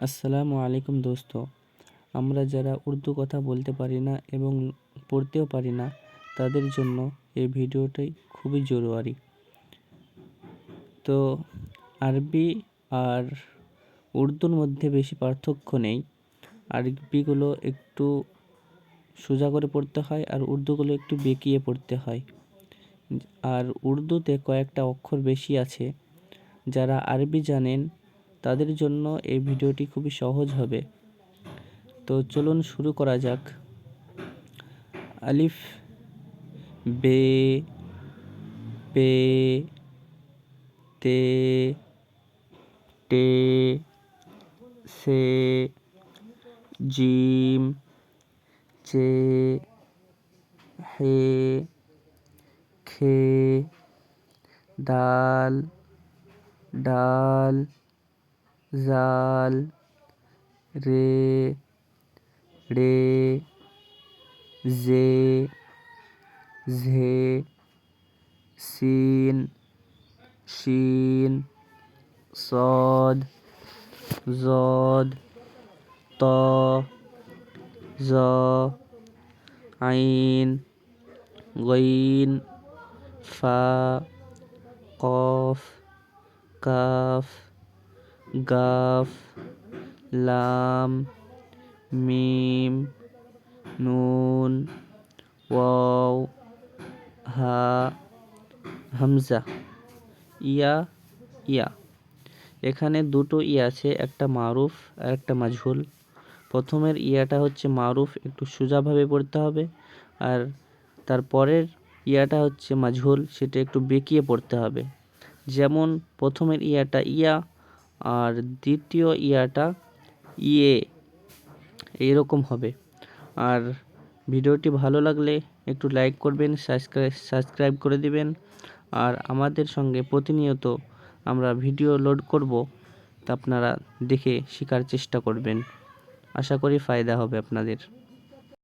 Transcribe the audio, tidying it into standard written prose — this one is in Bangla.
আসসালামু আলাইকুম দোস্ত। আমরা যারা উর্দু কথা বলতে পারি না এবং পড়তেও পারি না তাদের জন্য এই ভিডিওটাই খুবই জরুরি। তো আরবি আর উর্দুর মধ্যে বেশি পার্থক্য নেই। আরবিগুলো একটু সোজা করে পড়তে হয় আর উর্দুগুলো একটু বেঁকিয়ে পড়তে হয়। আর উর্দুতে কয়েকটা অক্ষর বেশি আছে। যারা আরবি জানেন তাদের জন্য এই ভিডিওটি খুবই সহজ হবে। তো চলুন শুরু করা যাক। আলিফ, বে, পে, তে, টে, সে, জিম, চে, হে, খে, দাল, ডাল, জাল, রে, রে, জে, ঝে, সিন, শিন, সদ, জদ, ত, জ, আইন, গইন, ফা, কফ, কাফ, গাফ, লাম, মিম, নুন, ওয়াও, হা, হামজা, ইয়া, ইয়া। এখানে দুটো ইয়া আছে, একটা মারুফ আর একটা মাজহুল। প্রথমের ইয়াটা হচ্ছে মারুফ, একটু সোজাভাবে পড়তে হবে, আর তারপরের ইয়াটা হচ্ছে মাজহুল, সেটা একটু বেঁকিয়ে পড়তে হবে। যেমন প্রথমের ইয়াটা ইয়া আর দ্বিতীয় ইয়াটা ইয়ে, এইরকম হবে। আর ভিডিওটি ভালো লাগলে একটু লাইক করবেন, সাবস্ক্রাইব করে দিবেন। আর আমাদের সঙ্গে প্রতিনিয়ত আমরা ভিডিও লোড করব, তা আপনারা দেখে শেখার চেষ্টা করবেন। আশা করি ফায়দা হবে আপনাদের।